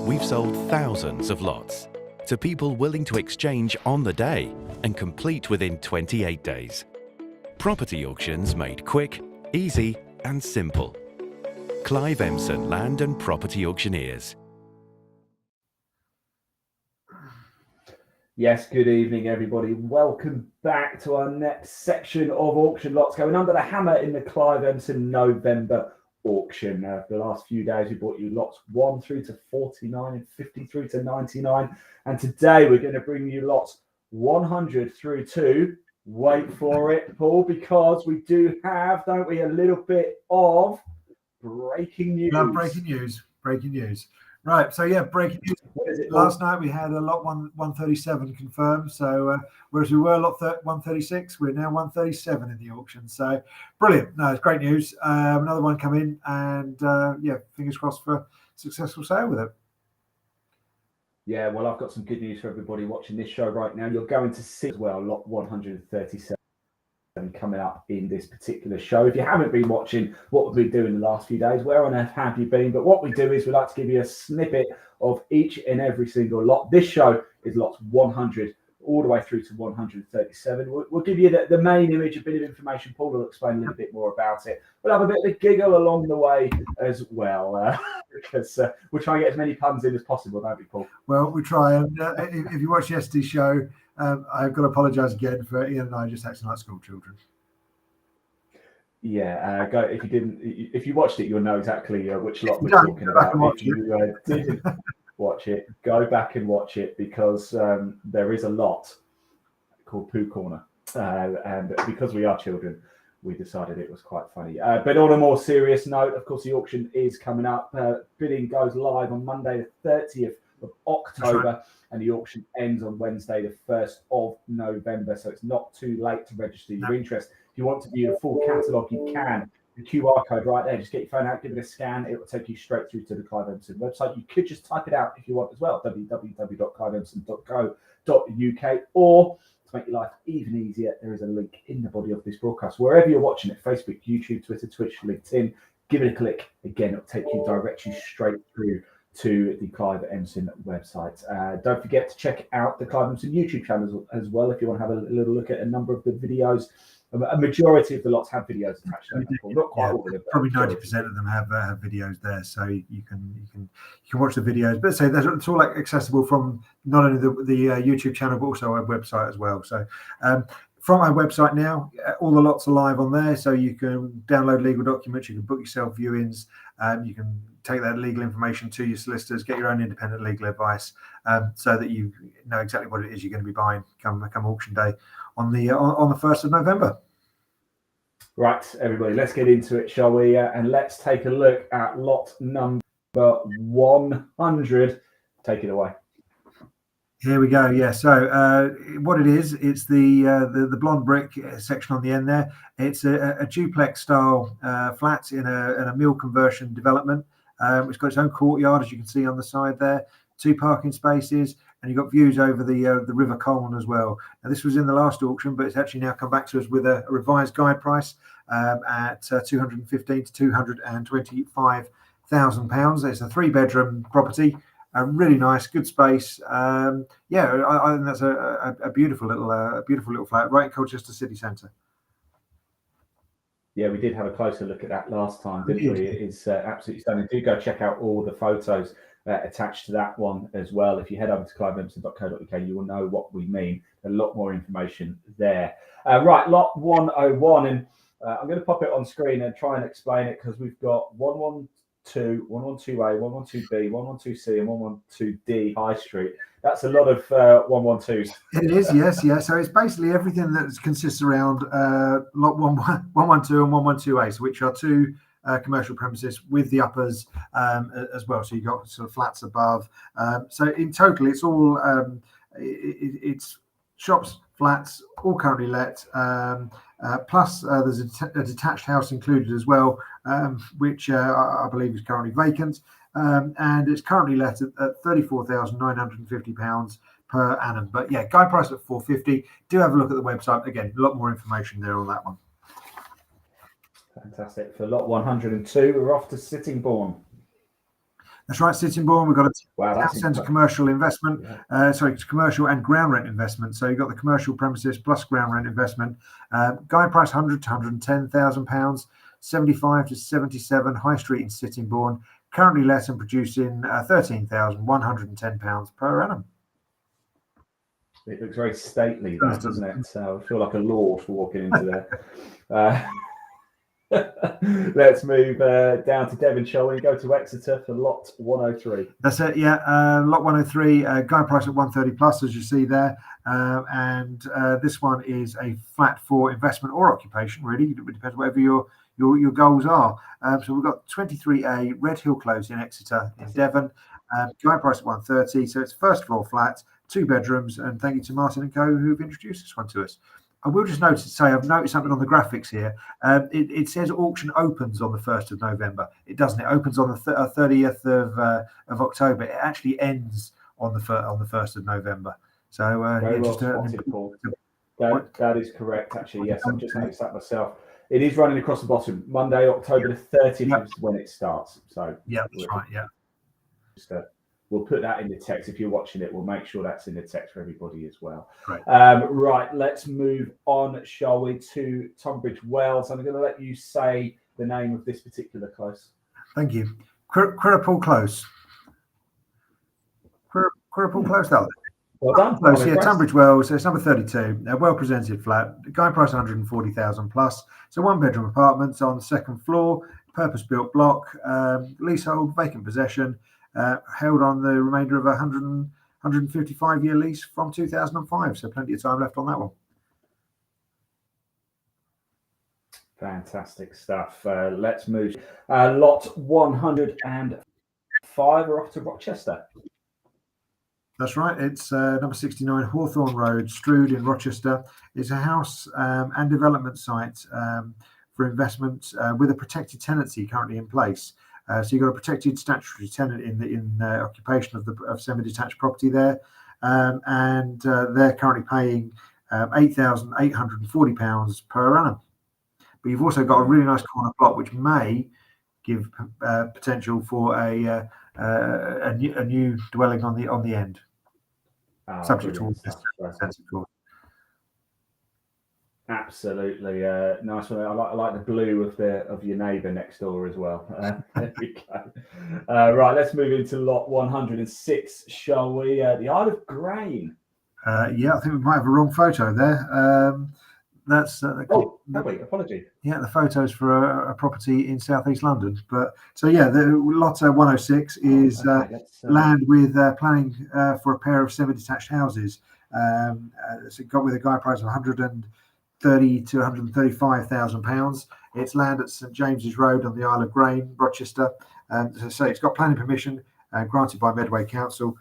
We've sold thousands of lots to people willing to exchange on the day and complete within 28 days. Property auctions made quick, easy and simple. Clive Emson Land and Property Auctioneers. Yes, good evening everybody. Welcome back to our next section of auction lots going under the hammer in the Clive Emson November auction. For the last few days we brought you lots 1 through to 49 and 50 through to 99, and today we're going to bring you lots 100 through to, wait for it Paul, because we do have, don't we, a little bit of breaking news. Breaking news. Right, so yeah, breaking news. Last night we had a lot 137 confirmed. So whereas we were lot 136, we're now 137 in the auction. So brilliant. No, it's great news. Another one come in, and yeah, fingers crossed for successful sale with it. Yeah, well, I've got some good news for everybody watching this show right now. You're going to see as well lot 137 coming up in this particular show. If you haven't been watching what we've been doing the last few days, where on earth have you been? But what we do is we like to give you a snippet of each and every single lot. This show is lots 100 all the way through to 137. We'll give you the main image, a bit of information. Paul will explain a little bit more about it. We'll have a bit of a giggle along the way as well, because we'll try and get as many puns in as possible, don't we, Paul? Well, we try. And if you watch yesterday's show, I've got to apologise again for Ian and I just acting like school children. Yeah, go if you didn't. If you watched it, you'll know exactly which lot we're talking about. If you didn't watch it, go back and watch it, because there is a lot called Poo Corner, and because we are children, we decided it was quite funny. But on a more serious note, of course, the auction is coming up. Bidding goes live on Monday, the 30th of October, and the auction ends on Wednesday, the 1st of November. So it's not too late to register your interest. If you want to view the full catalogue, you can. The QR code right there. Just get your phone out, give it a scan. It will take you straight through to the Clive Emson website. You could just type it out if you want as well, www.cliveemson.co.uk, or to make your life even easier, there is a link in the body of this broadcast. Wherever you're watching it, Facebook, YouTube, Twitter, Twitch, LinkedIn, give it a click. Again, it'll take you directly straight through to the Clive Emson website. Don't forget to check out the Clive Emson YouTube channel as well if you want to have a little look at a number of the videos. A majority of the lots have videos attached to them. Not quite all of them. Probably 90% of them have videos there, so you can watch the videos. But say it's all accessible from not only the YouTube channel but also our website as well. So from our website now, all the lots are live on there, so you can download legal documents, you can book yourself viewings, you can take that legal information to your solicitors, get your own independent legal advice, so that you know exactly what it is you're going to be buying come auction day on the 1st of November. Right, everybody, let's get into it, shall we? And let's take a look at lot number 100. Take it away. Here we go. Yeah. So what it is, it's the blonde brick section on the end there. It's a duplex style flat in a mill conversion development. It's got its own courtyard, as you can see on the side there. 2 parking spaces, and you've got views over the River Colne as well. Now, this was in the last auction, but it's actually now come back to us with a revised guide price at £215,000 to £225,000. It's a 3-bedroom property. Really nice, good space. Yeah, I think that's a beautiful little flat right in Colchester city centre. Yeah, we did have a closer look at that last time, didn't we? It is absolutely stunning. Do go check out all the photos attached to that one as well. If you head over to cliveemson.co.uk, you will know what we mean. A lot more information there. Right, lot 101, and I'm going to pop it on screen and try and explain it, because we've got 112, 112A, 112B, 112C, and 112D High Street. That's a lot of 112s. It is, yes, yeah. So it's basically everything that consists around lot 112 and 112A, which are 2 commercial premises with the uppers as well. So you've got sort of flats above. So in total, it's all it's shops, flats, all currently let. Plus, there's a detached house included as well, which I believe is currently vacant. And it's currently let at £34,950 per annum. But yeah, guide price at £450. Do have a look at the website. Again, a lot more information there on that one. Fantastic. For lot 102, we're off to Sittingbourne. That's right, Sittingbourne. We've got a Wow, town that's centre commercial investment. Yeah. Sorry, it's commercial and ground rent investment. So you've got the commercial premises plus ground rent investment. Guide price 100 to 110,000 pounds, 75 to 77 High Street in Sittingbourne. Currently let and producing 13,110 pounds per annum. It looks very stately, that, doesn't it? So I feel like a lord for walking into there. Let's move down to Devon, shall we? Go to Exeter for lot 103. That's it, yeah. Lot 103, guide price at 130 plus, as you see there. And this one is a flat for investment or occupation, really. It depends whatever your goals are. So we've got 23A Red Hill Close in Exeter in Devon. Guide price at 130. So it's first floor flat, 2 bedrooms. And thank you to Martin and Co, who've introduced this one to us. I will just I've noticed something on the graphics here. It says auction opens on the 1st of November. It doesn't. It opens on the 30th of October. It actually ends on the 1st of November. So Very well spotted, Paul. That is correct, actually. Yes, I've just noticed that myself. It is running across the bottom. Monday, October the 30th is when it starts. So yeah, that's right. Yeah. Just, we'll put that in the text. If you're watching it, we'll make sure that's in the text for everybody as well. Right. Right, let's move on, shall we, to Tunbridge Wells. I'm going to let you say the name of this particular close. Thank you. Quirrapple Close. Quirrapple Close, that. Well done. Close, yeah, Tunbridge Wells. So it's number 32. A well-presented flat. Guide price 140,000 plus. So 1-bedroom apartments on the 2nd floor. Purpose-built block. Leasehold, vacant possession. Held on the remainder of a 155-year lease from 2005. So plenty of time left on that one. Fantastic stuff. Let's move. Lot 105 are off to Rochester. That's right. It's number 69 Hawthorne Road, Strood in Rochester. It's a house and development site for investment with a protected tenancy currently in place. So you've got a protected statutory tenant in the occupation of semi-detached property there, and they're currently paying £8,840 per annum. But you've also got a really nice corner plot which may give potential for a new dwelling on the end, subject to all this. Absolutely, nice one. I like the blue of your neighbour next door as well. There we go. Right, let's move into lot 106, shall we? The Isle of Grain. Yeah, I think we might have a wrong photo there. That's apology. Yeah, the photos for a property in southeast London. But so yeah, the lot 106 is land with planning for a pair of semi-detached houses. It's got with a guide price of 130 to 135,000 pounds. It's land at St James's Road on the Isle of Grain, Rochester. So it's got planning permission granted by Medway Council.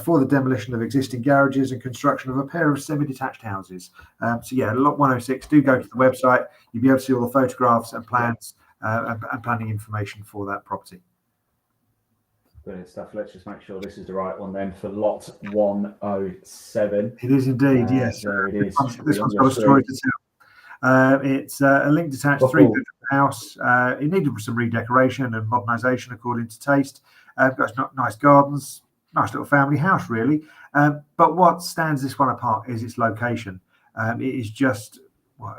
For the demolition of existing garages and construction of a pair of semi-detached houses. So yeah, lot 106, do go to the website. You'll be able to see all the photographs and plans and planning information for that property. Brilliant stuff. Let's just make sure this is the right one then for lot 107. It is indeed, yes. There it is. This one's got a story to tell. It's a link detached 3-bedroom house. It needed some redecoration and modernisation according to taste. Got nice gardens. Nice little family house, really. But what stands this one apart is its location. It is just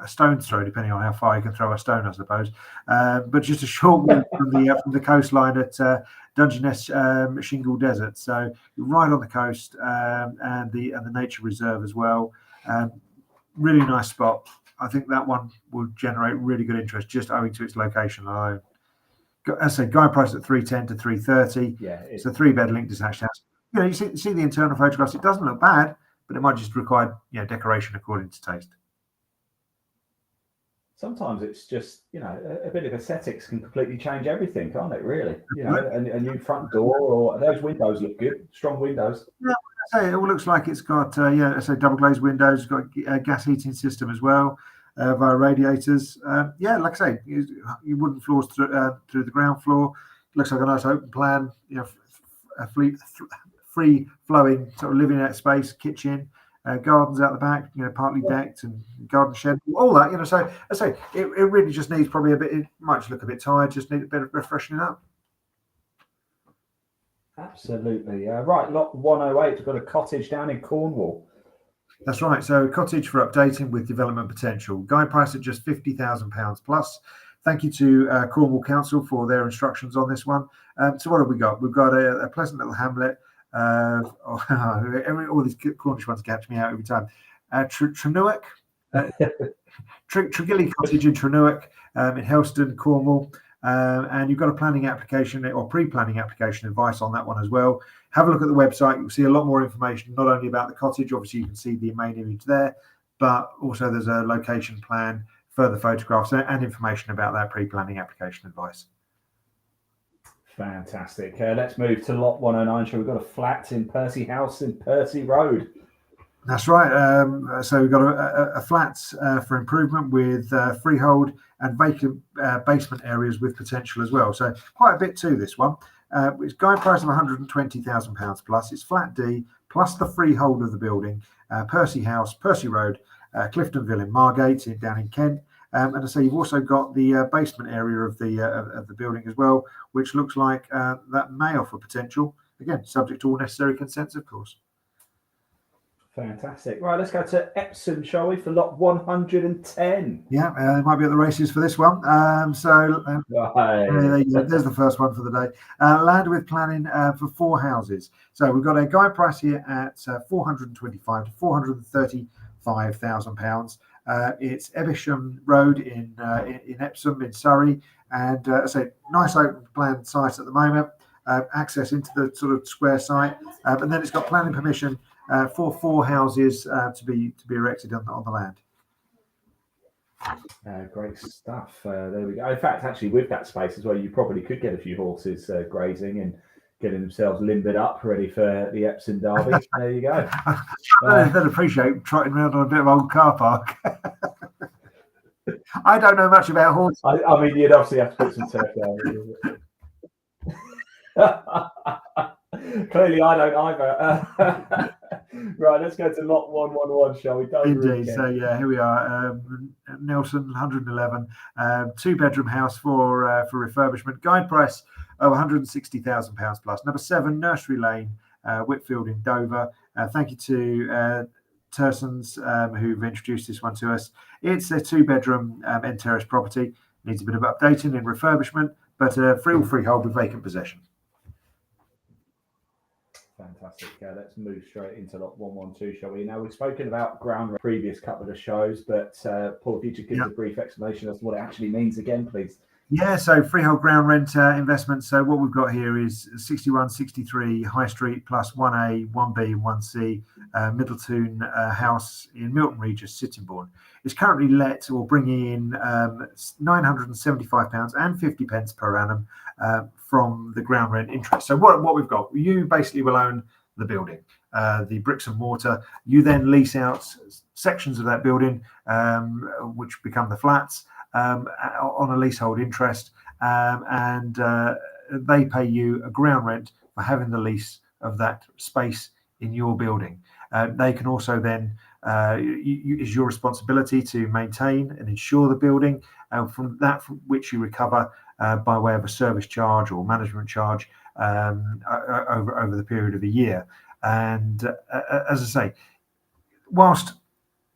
a stone's throw, depending on how far you can throw a stone, I suppose. But just a short walk from the coastline at Dungeness Shingle Desert. So you're right on the coast and the nature reserve as well. Really nice spot. I think that one will generate really good interest just owing to its location alone. As I say, guide price at 310 to 330. Yeah, it's a 3-bed link detached house. You know, you see the internal photographs. It doesn't look bad, but it might just require decoration according to taste. Sometimes it's just a bit of aesthetics can completely change everything, can't it? Really, a new front door or those windows look good, strong windows. Yeah, I say it all looks like it's got double glazed windows. It's got a gas heating system as well. Via radiators. Like I say, you wooden floors through the ground floor. Looks like a nice open plan. A free flowing sort of living out space, kitchen, gardens out the back. Partly decked and garden shed, all that. So I say it really just needs probably a bit. It might just look a bit tired. Just need a bit of refreshing up. Absolutely. Right, lot 108. We've got a cottage down in Cornwall. That's right. So cottage for updating with development potential. Guide price at just £50,000 plus. Thank you to Cornwall Council for their instructions on this one. So what have we got? We've got a pleasant little hamlet. All these Cornish ones catch me out every time. Trenewick, Tregilly Cottage in Trenewick, in Helston, Cornwall. And you've got a planning application or pre-planning application advice on that one as well. Have a look at the website. You'll see a lot more information, not only about the cottage, obviously you can see the main image there, but also there's a location plan, further photographs, and information about that pre-planning application advice. Fantastic. Let's move to lot 109. So we've got a flat in Percy House in Percy Road. That's right. So we've got a flat for improvement with freehold and vacant basement areas with potential as well. So quite a bit to this one. It's guide price of £120,000 plus. It's flat D plus the freehold of the building. Percy House, Percy Road, Cliftonville in Margate, down in Kent. And I say you've also got the basement area of the building as well, which looks like that may offer potential. Again, subject to all necessary consents, of course. Fantastic. Right, let's go to Epsom, shall we, for lot 110. Yeah, they might be at the races for this one. There's the first one for the day. Land with planning for 4 houses. So we've got a guide price here at £425,000 to £435,000. It's Evesham Road in Epsom in Surrey, and nice open plan site at the moment. Access into the sort of square site, and then it's got planning permission for 4 houses to be erected on the land. Great stuff. There we go. In fact, actually, with that space as well, you probably could get a few horses grazing and getting themselves limbered up, ready for the Epsom Derby. There you go. They'd appreciate trotting around on a bit of old car park. I don't know much about horses. I mean, you'd obviously have to put some turf down. Clearly, I don't either. Right, let's go to lot 111, shall we? Indeed. So yeah, here we are. Nelson, 111, 2-bedroom house for refurbishment. Guide price of £160,000 plus. Number 7, Nursery Lane, Whitfield in Dover. Thank you to Tersons who've introduced this one to us. It's a 2-bedroom end terrace property. Needs a bit of updating and refurbishment, but freehold with vacant possession. Fantastic. Let's move straight into lot 112, shall we? Now, we've spoken about ground rent previous couple of shows, but Paul, if you could give us a brief explanation as to what it actually means again, please. Yeah, so freehold ground rent investment. So what we've got here is 6163 High Street plus 1A, 1B and 1C Middleton house in Milton Regis, Sittingbourne. It's currently let or bringing in £975 and 50 pence per annum from the ground rent interest. So what we've got, you basically will own the building, the bricks and mortar. You then lease out sections of that building, which become the flats, on a leasehold interest, and they pay you a ground rent for having the lease of that space in your building. They can also then, it's your responsibility to maintain and insure the building, from which you recover by way of a service charge or management charge over the period of a year. And as I say, whilst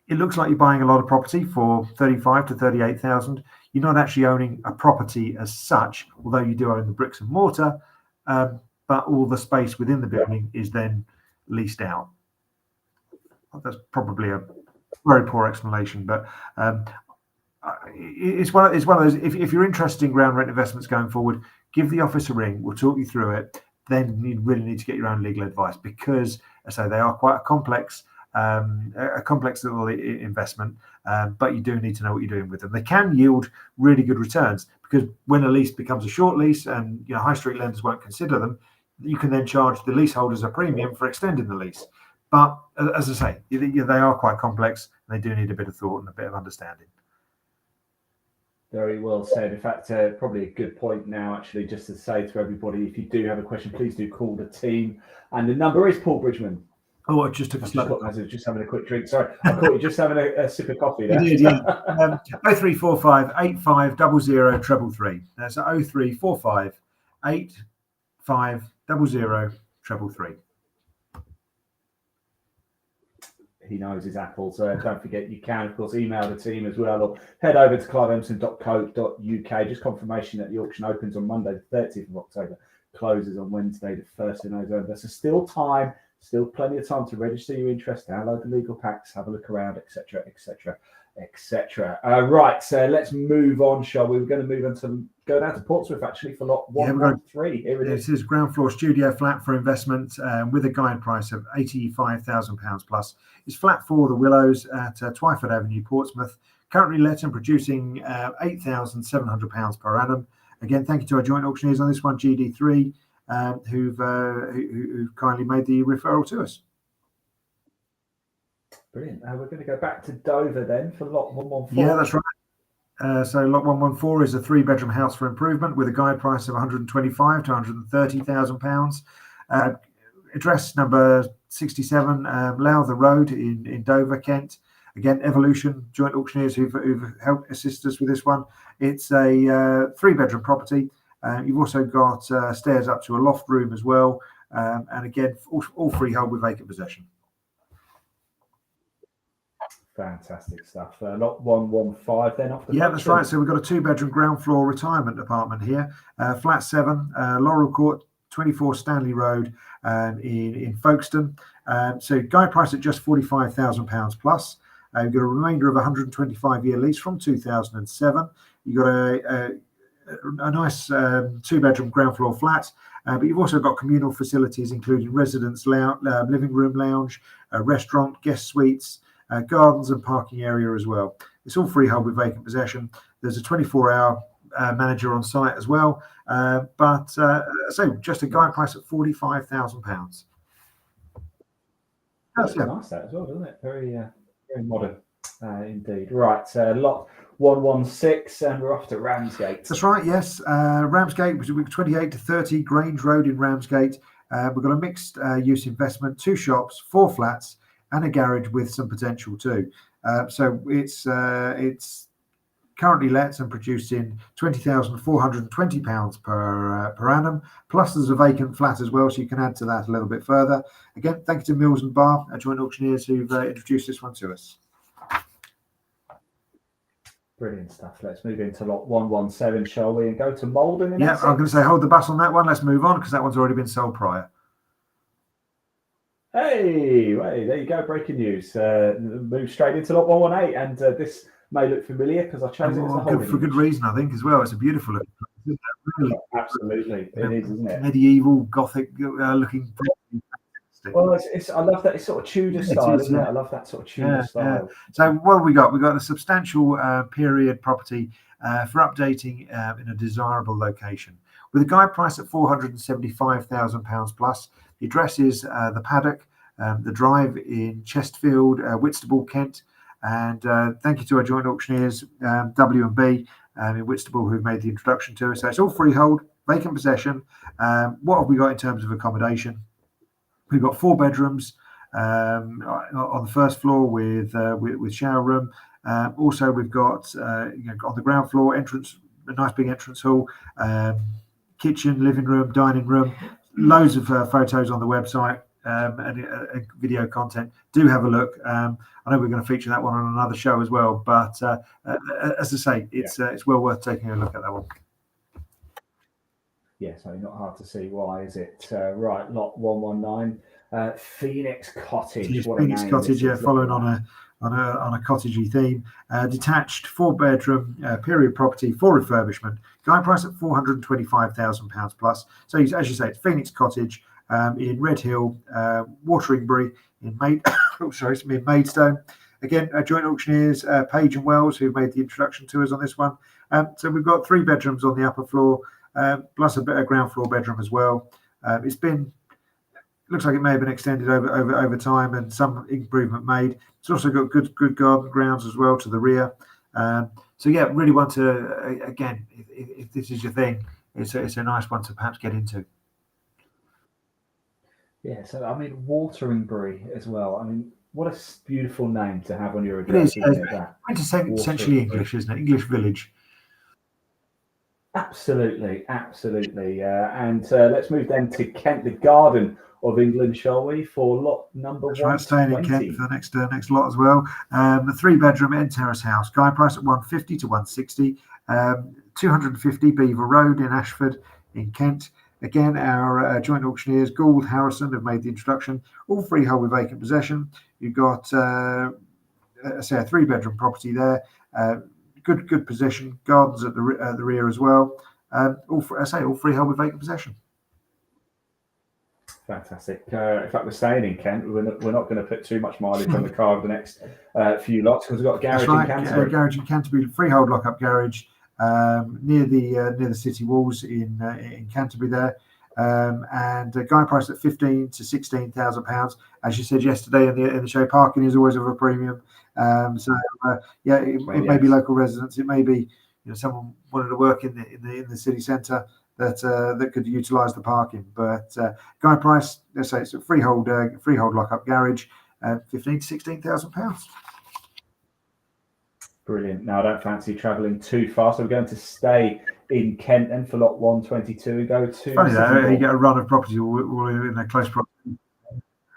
it looks like you're buying a lot of property for 35 to 38,000. You're not actually owning a property as such, although you do own the bricks and mortar, but all the space within the building is then leased out. That's probably a very poor explanation, but it's one of those. If you're interested in ground rent investments going forward, give the office a ring. We'll talk you through it. Then you really need to get your own legal advice, because, as I say, they are quite a complex little investment, but you do need to know what you're doing with them. They can yield really good returns, because when a lease becomes a short lease and high street lenders won't consider them, you can then charge the leaseholders a premium for extending the lease. But as I say, they are quite complex, and they do need a bit of thought and a bit of understanding. Very well said. In fact, probably a good point now, actually, just to say to everybody, if you do have a question, please do call the team. And the number is Paul Bridgman. Oh, I just took a slip. I was just having a quick drink. Sorry, I thought you just having a sip of coffee there. You did, yeah. 0345 85 00 333. That's 0345 85 50033. He knows his apples. Don't forget, you can, of course, email the team as well, or head over to cliveemson.co.uk. Just confirmation that the auction opens on Monday, the 30th of October, closes on Wednesday, the 1st of November. So still time, still plenty of time to register your interest, download the legal packs, have a look around, etc., etc., etc. Right, so let's move on, shall we? We're going to move on to go down to Portsmouth actually for lot 113. Here it is. This is ground floor studio flat for investment with a guide price of £85,000 plus. It's flat 4 The Willows at Twyford Avenue, Portsmouth. Currently let and producing £8,700 per annum. Again, thank you to our joint auctioneers on this one, GD3, who've kindly made the referral to us. Brilliant. We're going to go back to Dover then for lot 114. Yeah, that's right. So lot 114 is a 3-bedroom house for improvement with a guide price of £125,000 to £130,000. Address number 67, Lowther Road in Dover, Kent. Again, Evolution joint auctioneers who've helped assist us with this one. It's a 3-bedroom property. You've also got stairs up to a loft room as well. And again, all freehold with vacant possession. Fantastic stuff. Lot 115 then off the Yeah, that's right. So we've got a 2-bedroom ground floor retirement apartment here. Flat 7, Laurel Court, 24 Stanley Road in Folkestone. So guide price at just £45,000 plus. You've got a remainder of a 125-year lease from 2007. You've got a nice 2-bedroom ground floor flat, but you've also got communal facilities including residence living room lounge, restaurant, guest suites, gardens and parking area as well. It's all freehold with vacant possession. There's a 24-hour manager on site as well, so just a guide price at £45,000. That's nice that as well, doesn't it? Very modern indeed. Right, lot 116, and we're off to Ramsgate. That's right, yes. Ramsgate, 28 to 30 Grange Road in Ramsgate. We've got a mixed use investment, 2 shops, 4 flats, and a garage with some potential too. So it's currently let and producing £20,420 per annum. Plus, there's a vacant flat as well, so you can add to that a little bit further. Again, thank you to Mills and Barr, our joint auctioneers, who've introduced this one to us. Brilliant stuff. Let's move into lot 117, shall we, and go to Malden. Yeah, I'm going to say hold the bus on that one. Let's move on because that one's already been sold prior. Hey, there you go. Breaking news. Move straight into lot 118, and this may look familiar because I chose it as a holding. For good reason, I think, as well. It's a beautiful looking place, really? Absolutely, it is, isn't it? Medieval, Gothic looking. Well, I love that. It's sort of Tudor style, isn't it? I love that sort of Tudor style. So what have we got? We've got a substantial period property for updating in a desirable location with a guide price at £475,000 plus. The address is the Paddock, the Drive in Chesterfield, Whitstable, Kent. And thank you to our joint auctioneers, W&B in Whitstable, who've made the introduction to us. So it's all freehold, vacant possession. What have we got in terms of accommodation? We've got 4 bedrooms on the first floor with shower room. Also, we've got on the ground floor a nice big entrance hall, kitchen, living room, dining room. Loads of photos on the website and video content. Do have a look. I know we're going to feature that one on another show as well. But as I say, it's well worth taking a look at that one. Yeah, so not hard to see why, is it? Right, lot 119, Phoenix Cottage. Phoenix Cottage, following on a cottagey theme. Detached 4-bedroom period property for refurbishment. Guide price at £425,000 plus. So as you say, it's Phoenix Cottage in Red Hill, Wateringbury in Maidstone. Again, joint auctioneers, Page and Wells, who made the introduction to us on this one. So we've got 3 bedrooms on the upper floor. Plus a bit of ground floor bedroom as well. Looks like it may have been extended over time and some improvement made. It's also got good garden grounds as well to the rear. So yeah, really want to again, if this is your thing, it's a nice one to perhaps get into. Yeah, so I mean Wateringbury as well. I mean, what a beautiful name to have on your address. It is, essentially English, isn't it? English village. Absolutely, absolutely. And let's move then to Kent, the Garden of England, shall we? For lot number That's right, staying in Kent 120. for the next lot as well. A 3-bedroom end terrace house, guide price at 150 to 160, 250 Beaver Road in Ashford in Kent. Again, our joint auctioneers, Gould Harrison, have made the introduction. All freehold with vacant possession. You've got, say, a 3-bedroom property there. Good possession. Gardens at the rear as well. All freehold with vacant possession. Fantastic. In fact, we're staying in Kent. We're not going to put too much mileage on the car over the next few lots because we've got a garage in Canterbury. Garage in Canterbury, freehold lock-up garage near the city walls in Canterbury there. And guide price at £15,000 to £16,000. As you said yesterday in the show, parking is always of a premium. It may be local residents. It may be someone wanted to work in the city centre that could utilise the parking. But guide price, let's say it's a freehold lock-up garage, £15,000 to £16,000. Brilliant. Now, I don't fancy travelling too far, so we're going to stay in Kent then for lot 122. We go to. Funny though, you get a run of properties all in a close proximity.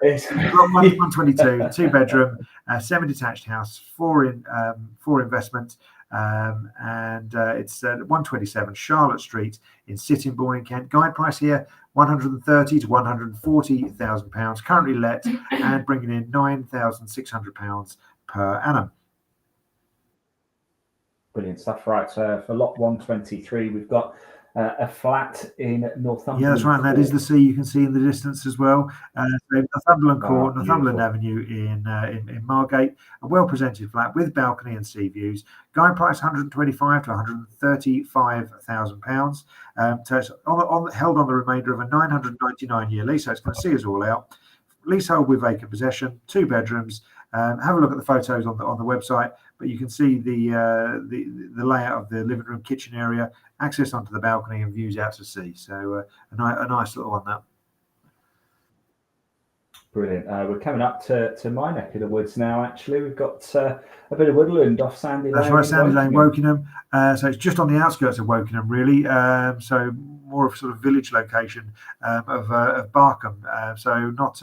Lot 122, 2-bedroom, semi-detached house, for investment, and it's 127 Charlotte Street in Sittingbourne in Kent. Guide price here £130,000 to £140,000. Currently let and bringing in £9,600 per annum. Brilliant stuff. Right, so for lot 123, we've got a flat in Northumberland. Yeah, that's right. And that is the sea you can see in the distance as well. So Northumberland Court, Northumberland Avenue in Margate, a well-presented flat with balcony and sea views. Guide price £125,000 to £135,000. So it's held on the remainder of a 999-year lease. So it's going to see us all out. Leasehold with vacant possession, 2 bedrooms. Have a look at the photos on the website, but you can see the layout of the living room, kitchen area, access onto the balcony, and views out to sea. So a nice little one that. Brilliant. We're coming up to my neck of the woods now. Actually, we've got a bit of woodland off Sandy Lane. That's right, Sandy Lane, Wokingham. So it's just on the outskirts of Wokingham, really. So more of a sort of village location of Barkham. So not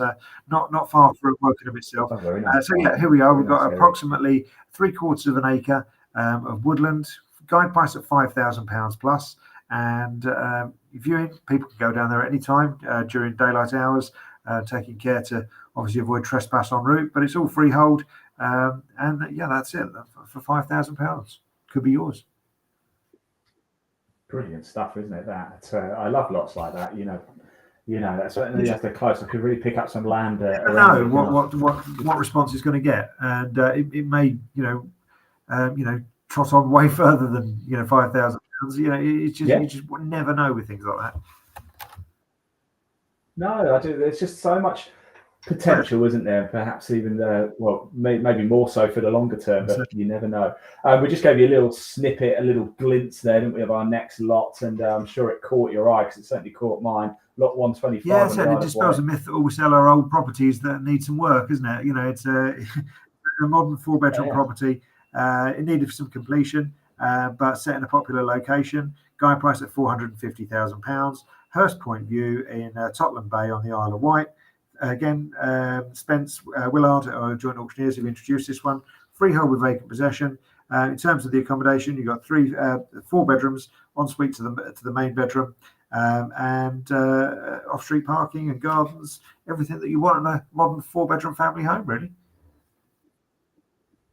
far from Wokingham itself. Oh, very nice. So yeah, here we are. We've got approximately 3/4 of an acre of woodland. Guide price at £5,000 plus. And viewing, people can go down there at any time during daylight hours. Taking care to obviously avoid trespass en route, but it's all freehold, and that's it for £5,000. Could be yours. Brilliant stuff, isn't it? That I love lots like that. That's the close. I could really pick up some land. Know what response it's going to get, and it may trot on way further than £5,000. You just never know with things like that. No, I do. There's just so much potential, isn't there? Perhaps even maybe more so for the longer term, but you never know. We just gave you a little snippet, a little glimpse there, didn't we, of our next lot, and I'm sure it caught your eye because it certainly caught mine. Lot 125. Yeah, certainly dispels a myth that we sell our old properties that need some work, isn't it? It's a modern 4-bedroom property in need of some completion, but set in a popular location. Guide price at £450,000. Hurst Point View in Totland Bay on the Isle of Wight. Again, Spence Willard, our joint auctioneers, have introduced this one. Freehold with vacant possession. In terms of the accommodation, you've got 4 bedrooms, ensuite to the main bedroom, and off-street parking and gardens. Everything that you want in a modern 4-bedroom family home, really.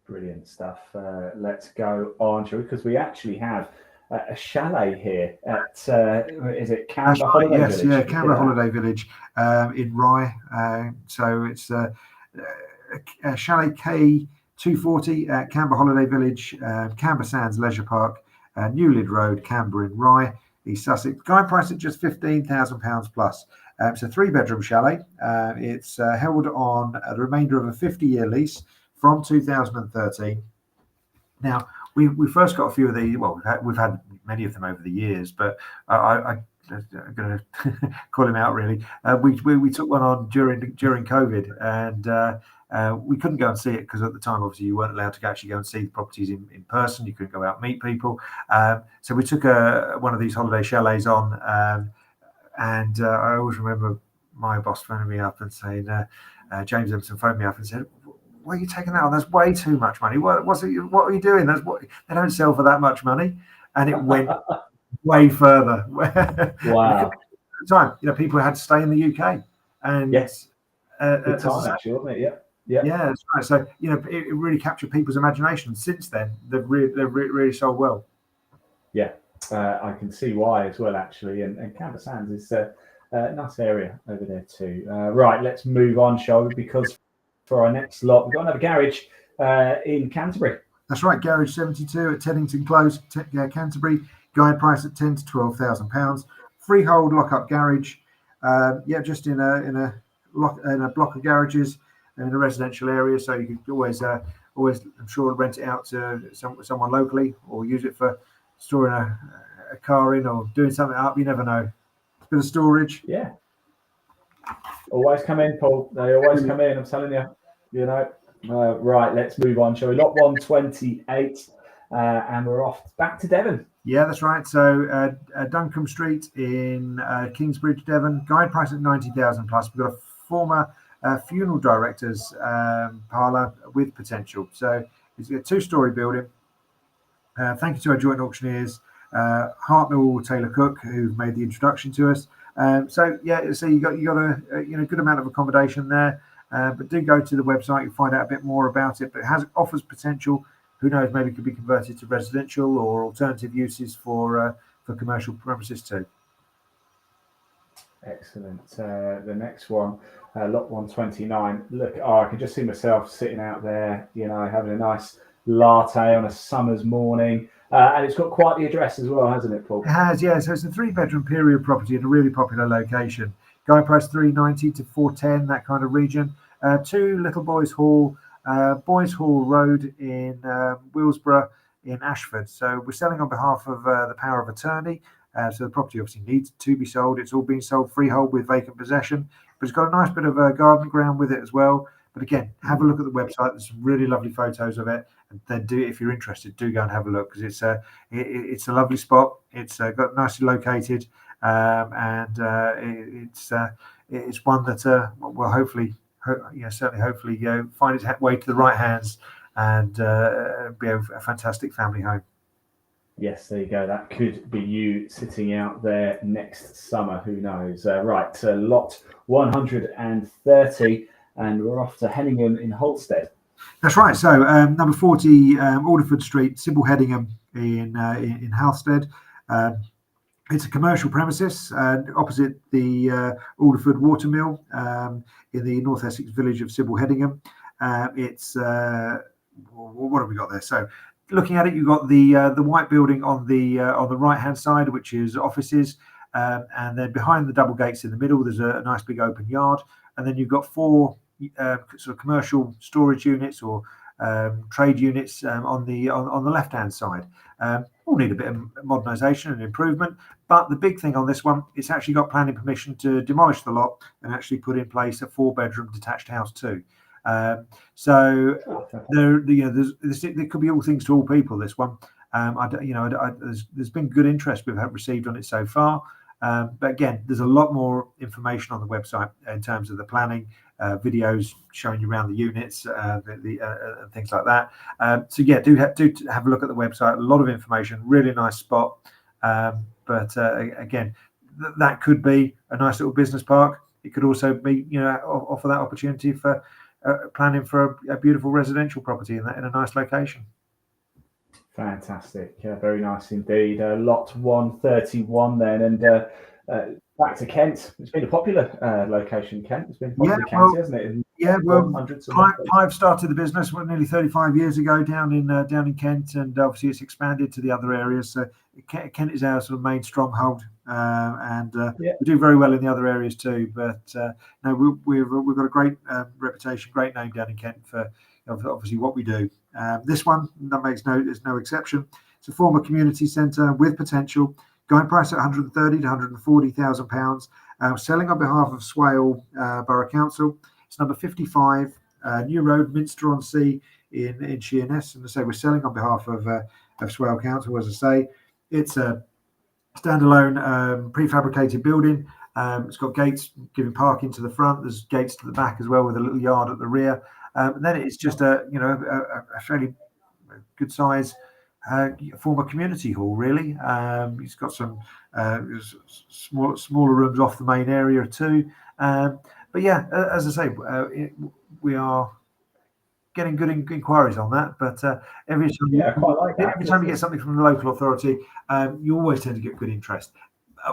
Brilliant stuff. Let's go on, shall we? Because we actually have a chalet here at is it Canberra Holiday Village? Yes, Canberra Holiday Village in Rye. So it's a chalet K240 at Canberra Holiday Village, Canberra Sands Leisure Park, Newlid Road, Canberra in Rye, East Sussex. Guide price at just £15,000 plus. It's a 3-bedroom chalet. It's held on the remainder of a 50-year lease from 2013. Now, we first got a few of these. Well, we've had many of them over the years, but I'm going to call him out really. We took one on during COVID, and We couldn't go and see it because at the time, obviously, you weren't allowed to actually go and see the properties in person. You couldn't go out and meet people. So we took one of these holiday chalets on, and I always remember my boss phoning me up and saying, James Emson phoned me up and said, "Why are you taking that on? That's way too much money. What are you doing? They don't sell for that much money." And it went way further. Wow. At the time, people had to stay in the UK, and Yes, good time actually, wasn't it? Yeah. Yeah, that's right. So it really captured people's imagination. Since then, they've really sold well. Yeah, I can see why as well, actually. And Canvas Sands is a nice area over there too. Right, let's move on, shall we? Because for our next lot, we've got another garage in Canterbury. That's right, Garage 72 at Teddington Close, Canterbury. Guide price at £10,000 to £12,000. Freehold lock-up garage. Just in a block of garages in a residential area, so you could always, I'm sure, rent it out to someone locally, or use it for storing a car in, or doing something up. You never know. It's a bit of storage. Yeah. Always come in, Paul. They always come in. I'm telling you. Right, let's move on, shall we? Lot 128, and we're off back to Devon. Yeah, that's right. So Duncombe Street in Kingsbridge, Devon. Guide price at 90,000 plus. We've got a former funeral director's parlour with potential. So it's a 2-story building. Thank you to our joint auctioneers, Hartnell Taylor Cook, who've made the introduction to us. So you got a good amount of accommodation there. But do go to the website, you'll find out a bit more about it. But it offers potential. Who knows? Maybe it could be converted to residential or alternative uses for commercial premises too. Excellent. The next one, lot 129. Look, I can just see myself sitting out there, having a nice latte on a summer's morning. And it's got quite the address as well, hasn't it, Paul? It has, yeah. So it's a 3-bedroom period property in a really popular location. Guide price 390 to 410, that kind of region. 2 Little Boys Hall Road in Willsborough in Ashford. So we're selling on behalf of the power of attorney. So the property obviously needs to be sold. It's all being sold freehold with vacant possession, but it's got a nice bit of garden ground with it as well. But again, have a look at the website. There's some really lovely photos of it, and then if you're interested, do go and have a look, because it's a lovely spot. It's got nicely located, and it's one that will hopefully find its way to the right hands and be a fantastic family home. Yes, there you go. That could be you sitting out there next summer. Who knows? Right, lot 130, and we're off to Henningham in Holstead. That's right. So number 40, Alderford Street, Sybil Headingham in Halstead. It's a commercial premises opposite the Alderford Watermill in the North Essex village of Sybil Headingham. It's what have we got there? So looking at it, you've got the white building on the right hand side, which is offices, and then behind the double gates in the middle, there's a nice big open yard, and then you've got 4 sort of commercial storage units or trade units on the left hand side. All need a bit of modernisation and improvement, but the big thing on this one, it's actually got planning permission to demolish the lot and actually put in place a 4-bedroom detached house too. So there could be all things to all people. This one, there's been good interest we've received on it so far. But again, there's a lot more information on the website in terms of the planning, videos showing you around the units, things like that. So yeah, do have a look at the website. A lot of information, really nice spot. But again, that could be a nice little business park. It could also be, offer that opportunity for planning for a beautiful residential property in a nice location. Fantastic. Very nice indeed. Lot 131 then, and back to Kent. It's been a popular location, Kent. It's been popular county, hasn't it? Clive started the business nearly 35 years ago down in Kent, and obviously it's expanded to the other areas. So Kent is our sort of main stronghold, and we do very well in the other areas too. But no, we've got a great reputation, great name down in Kent for obviously what we do. This one there's no exception. It's a former community centre with potential. Guide price at 130 to 140,000 pounds. Selling on behalf of Swale Borough Council. It's number 55 New Road, Minster-on-Sea in Sheerness. And I say we're selling on behalf of Swale Council. As I say, it's a standalone prefabricated building. It's got gates giving parking to the front. There's gates to the back as well, with a little yard at the rear. And then it's just a fairly good size former community hall, really. It's got some smaller rooms off the main area too. But yeah, as I say, we are getting good inquiries on that. But every time you get something from the local authority, you always tend to get good interest.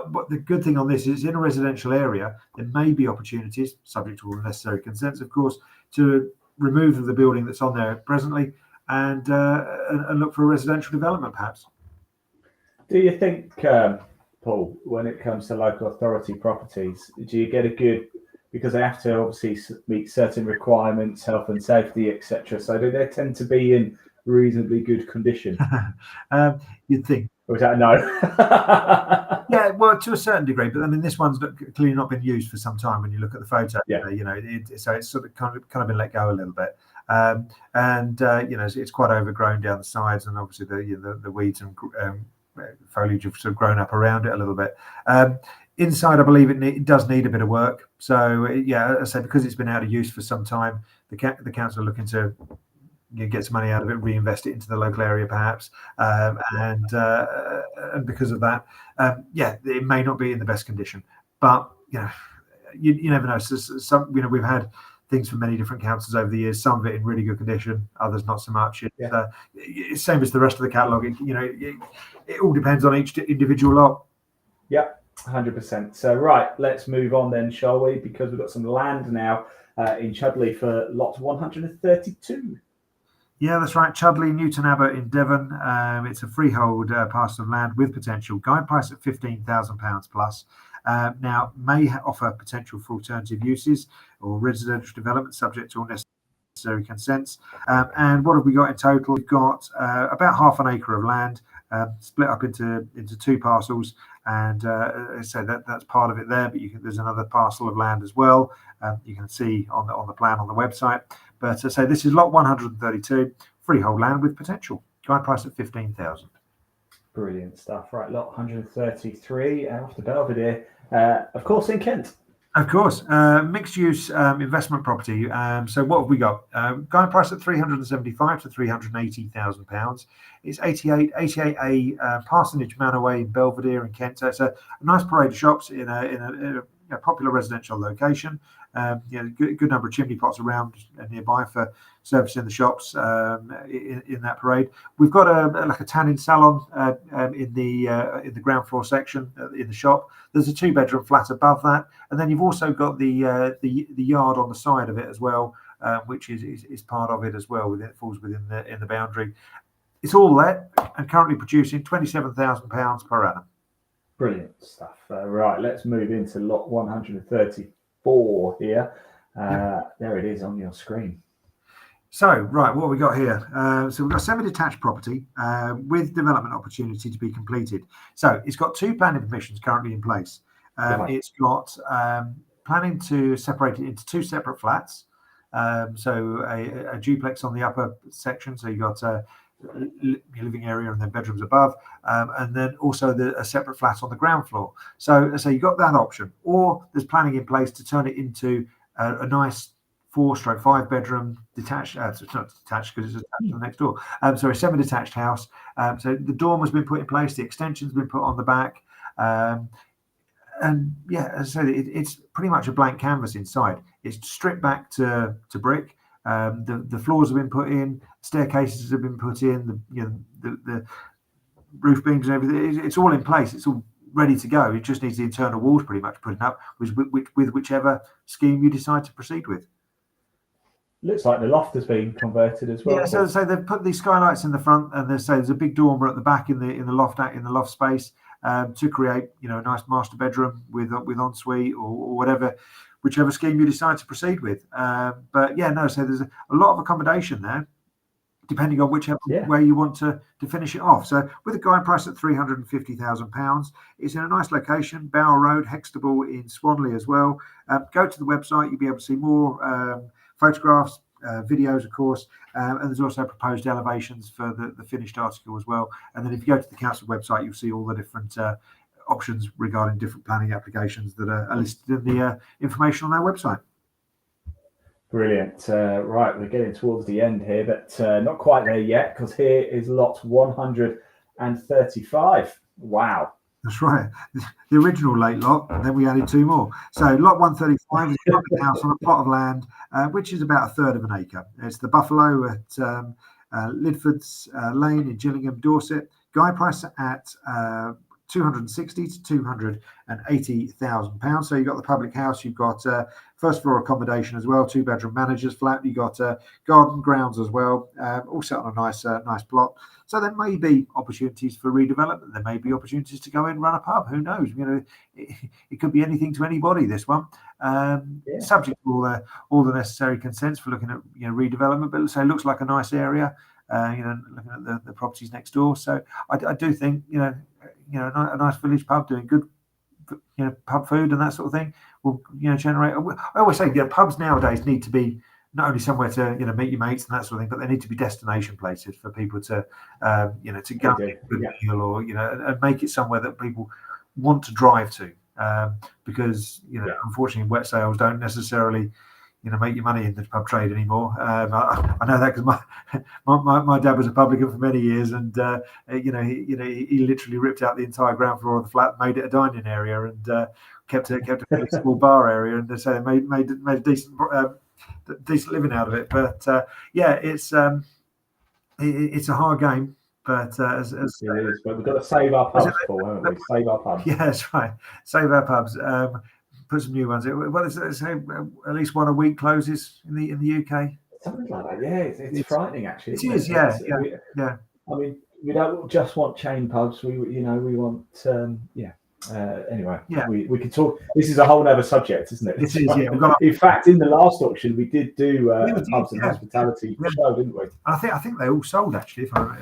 But the good thing on this is, in a residential area, there may be opportunities, subject to all the necessary consents, of course, to remove the building that's on there presently and look for a residential development, perhaps. Do you think, Paul, when it comes to local authority properties, do you get a good, because they have to obviously meet certain requirements, health and safety, etc. So do they tend to be in reasonably good condition? You'd think. Or is that no? Yeah, well, to a certain degree, but I mean, this one's clearly not been used for some time. When you look at the photo, yeah, so it's sort of kind of been let go a little bit, and it's quite overgrown down the sides, and obviously the weeds and foliage have sort of grown up around it a little bit. Inside, I believe it does need a bit of work. So yeah, as I say, because it's been out of use for some time, the council are looking to get some money out of it, reinvest it into the local area, perhaps, and because of that, it may not be in the best condition. But you never know. So some, we've had things from many different councils over the years. Some of it in really good condition, others not so much. It's same as the rest of the catalogue. It all depends on each individual lot. Yep, 100%. So right, let's move on then, shall we? Because we've got some land now in Chudley for lot 132. Yeah, that's right. Chudley, Newton Abbot in Devon. It's a freehold parcel of land with potential. Guide price at £15,000 plus. Now, may offer potential for alternative uses or residential development, subject to all necessary consents. And what have we got in total? We've got about half an acre of land split up into two parcels. And so that's part of it there. But there's another parcel of land as well. You can see on the plan on the website. But so this is lot 132, freehold land with potential. Guide price at £15,000. Brilliant stuff. Right, lot 133 off the Belvedere, of course, in Kent. Of course, mixed-use investment property. So what have we got? Guide price at £375,000 to £380,000. It's 88A Parsonage Manor in Belvedere in Kent. So it's a nice parade of shops in a popular residential location. Good number of chimney pots around nearby for servicing the shops in that parade. We've got a tanning salon in the ground floor section in the shop. There's a 2-bedroom flat above that, and then you've also got the yard on the side of it as well, which is part of it as well. It falls within the boundary. It's all let and currently producing £27,000 per annum. Brilliant stuff. Right, let's move into lot 134 here. There it is on your screen. So, right, what have we got here? So we've got a semi-detached property with development opportunity to be completed. So it's got 2 planning permissions currently in place. It's got planning to separate it into 2 separate flats. So a duplex on the upper section. So you've got your living area and then bedrooms above, and then also a separate flat on the ground floor. So you've got that option, or there's planning in place to turn it into a nice 4/5 bedroom detached. It's not detached because it's attached to the next door. So a semi-detached house. So the dorm has been put in place, the extension's been put on the back, and yeah, as I said, it's pretty much a blank canvas inside. It's stripped back to brick. The floors have been put in, staircases have been put in, the roof beams and everything. It's all in place. It's all ready to go. It just needs the internal walls pretty much putting up with whichever scheme you decide to proceed with. Looks like the loft has been converted as well. Yeah, so they've put these skylights in the front, and there's a big dormer at the back in the loft space to create a nice master bedroom with ensuite or whatever, whichever scheme you decide to proceed with. But yeah, no, so there's a lot of accommodation there, depending on whichever way you want to finish it off. So with a guide price at £350,000, it's in a nice location, Bower Road, Hextable in Swanley as well. Go to the website, you'll be able to see more photographs, videos, of course, and there's also proposed elevations for the finished article as well. And then if you go to the council website, you'll see all the different options regarding different planning applications that are listed in the information on our website. Brilliant. Right, we're getting towards the end here, but not quite there yet, because here is lot 135. Wow. That's right. The original late lot, and then we added 2 more. So lot 135 is a public house on a plot of land, which is about 1/3 of an acre. It's the Buffalo at Lidford's Lane in Gillingham, Dorset. Guide price at 260 to 280,000 pounds. So you've got the public house, you've got first floor accommodation as well, 2-bedroom manager's flat. You've got garden grounds as well, all set on a nice plot. So there may be opportunities for redevelopment. There may be opportunities to go in and run a pub. Who knows? You know, it could be anything to anybody. This one, subject to all the necessary consents for looking at redevelopment. But so it looks like a nice area. Looking at the properties next door. So I do think a nice village pub doing good, pub food and that sort of thing will generate. I always say pubs nowadays need to be not only somewhere to meet your mates and that sort of thing, but they need to be destination places for people to to go and get a good meal, or and make it somewhere that people want to drive to, because unfortunately wet sales don't necessarily make your money in the pub trade anymore. I know that because my dad was a publican for many years, and he literally ripped out the entire ground floor of the flat, made it a dining area, and kept a fairly small bar area, and so they made a decent living out of it. But it's a hard game. But it is, but we've got to save our pubs, Paul, haven't we? Save our pubs. Yeah, that's right. Save our pubs. Put some new ones. Well, it's at least one a week closes in the UK. Something like that. Yeah, it's frightening actually. It is. Yeah. I mean, we don't just want chain pubs. We want anyway. Yeah. We could talk. This is a whole other subject, isn't it? It is. Yeah. In fact, in the last auction, we did do pubs and hospitality show, didn't we? I think they all sold actually. If I'm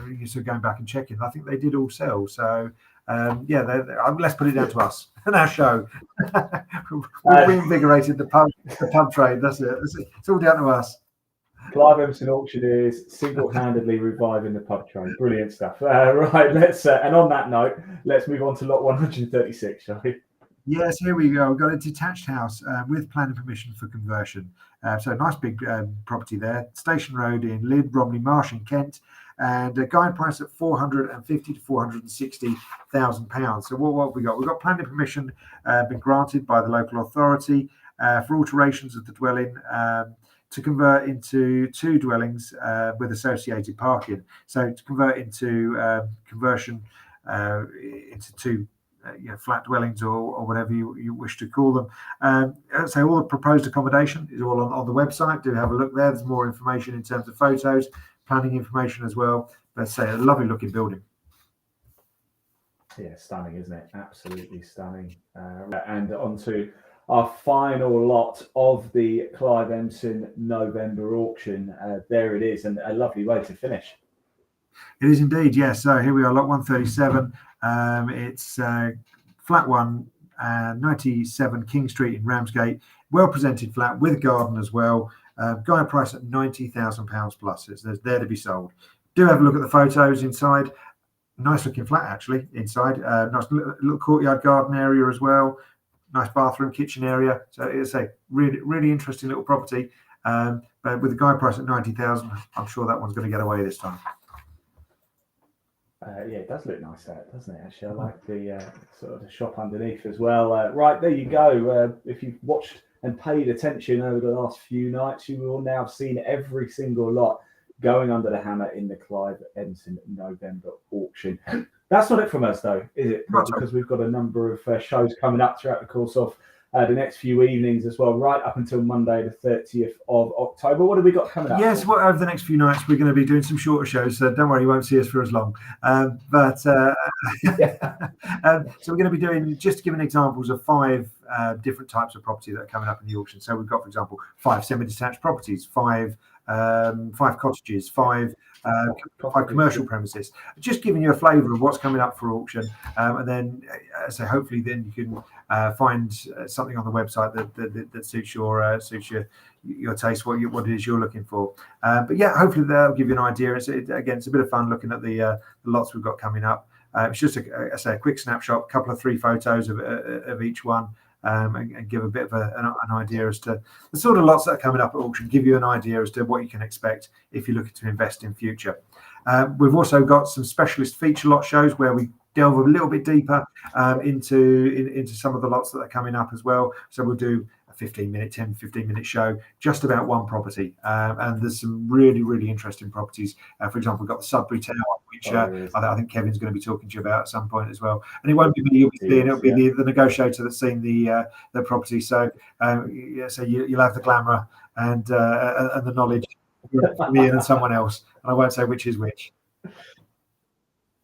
going back and checking, I think they did all sell. So. Let's put it down to us and our show. We've reinvigorated the pub trade. That's it. It's all down to us. Clive Emson Auctioneers single-handedly reviving the pub trade. Brilliant stuff. Right, let's and on that note, let's move on to lot 136, shall we? Yes, here we go. We've got a detached house with planning permission for conversion. So nice big property there. Station Road in Lydd, Romney Marsh in Kent. And a guide price at 450 to 460,000 pounds. So what have we got? We've got planning permission been granted by the local authority for alterations of the dwelling to convert into 2 dwellings with associated parking. So to convert into conversion into 2 flat dwellings or whatever you wish to call them. So all the proposed accommodation is all on the website. Do have a look there. There's more information in terms of photos, planning information as well. Let's say a lovely looking building. Yeah, stunning, isn't it? Absolutely stunning. And on to our final lot of the Clive Emson November auction. There it is, and a lovely way to finish. It is indeed, yes. So here we are, lot 137. It's flat 1, 97 King Street in Ramsgate. Well presented flat with garden as well. Guide price at £90,000 plus. It's there to be sold. Do have a look at the photos inside. Nice looking flat actually inside. Nice little courtyard garden area as well. Nice bathroom, kitchen area. So it's a really interesting little property. But with the guide price at 90,000, I'm sure that one's going to get away this time. It does look nice there, doesn't it? Actually, I like the sort of the shop underneath as well. Right, there you go. If you've watched and paid attention over the last few nights, you will now have seen every single lot going under the hammer in the Clive Emson November auction. That's not it from us, though, is it? Because we've got a number of shows coming up throughout the course of the next few evenings as well, right up until Monday, the 30th of October. What have we got coming up? Yes, well, over the next few nights, we're going to be doing some shorter shows. So don't worry, you won't see us for as long. So we're going to be doing, just to give an examples of 5 different types of property that are coming up in the auction. So we've got, for example, 5 semi-detached properties, 5 cottages, 5 commercial premises. Just giving you a flavour of what's coming up for auction, and then so hopefully then you can find something on the website that suits your taste, what it is you're looking for. But yeah, hopefully they'll give you an idea. It's a bit of fun looking at the lots we've got coming up. It's just a quick snapshot, a couple of 3 photos of each one. And give a bit of an idea as to the sort of lots that are coming up at auction, give you an idea as to what you can expect if you're looking to invest in future. We've also got some specialist feature lot shows where we delve a little bit deeper into some of the lots that are coming up as well. So we'll do a 15-minute show just about one property. And there's some really, really interesting properties. For example, we've got the Sudbury Tower, which I think Kevin's going to be talking to you about at some point as well. And it won't be me you'll be seeing, it'll be the negotiator that's seen the property. So so you'll have the glamour and the knowledge from me and someone else. And I won't say which is which.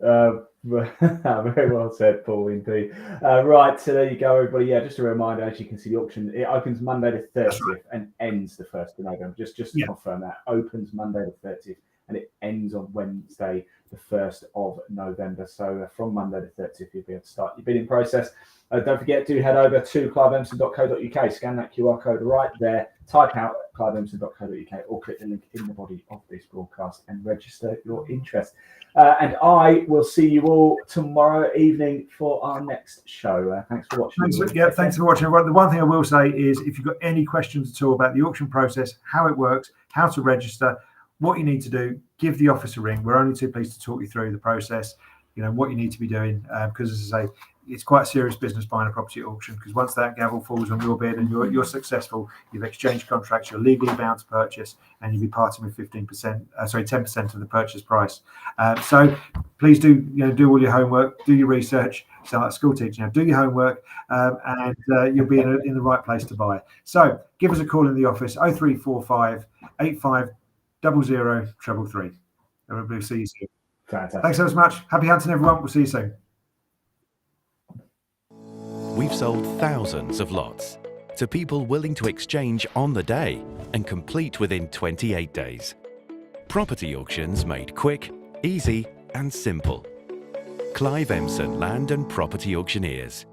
Very well said, Paul, indeed. Right, so there you go, everybody. Yeah, just a reminder, as you can see, the auction, it opens Monday the 30th and ends the 1st of November. Just to confirm that. Opens Monday the 30th and it ends on Wednesday the 1st of November. So from Monday the 30th, you'll be able to start your bidding process. Don't forget to head over to cliveemson.co.uk, scan that QR code right there, type out cliveemson.co.uk or click the link in the body of this broadcast and register your interest. And I will see you all tomorrow evening for our next show. Thanks for watching. Thanks for watching. The one thing I will say is if you've got any questions at all about the auction process, how it works, how to register, what you need to do, give the office a ring. We're only too pleased to talk you through the process, what you need to be doing, because as I say, it's quite a serious business buying a property at auction, because once that gavel falls on your bid and you're successful, you've exchanged contracts, you're legally bound to purchase, and you'll be parting with 10% of the purchase price. So please do all your homework, do your research. So like school teaching, do your homework, and you'll be in the right place to buy. So give us a call in the office, 0345 85 0033. We'll see you soon. Fantastic. Thanks so much. Happy hunting, everyone. We'll see you soon. We've sold thousands of lots to people willing to exchange on the day and complete within 28 days. Property auctions made quick, easy and simple. Clive Emson Land and Property Auctioneers.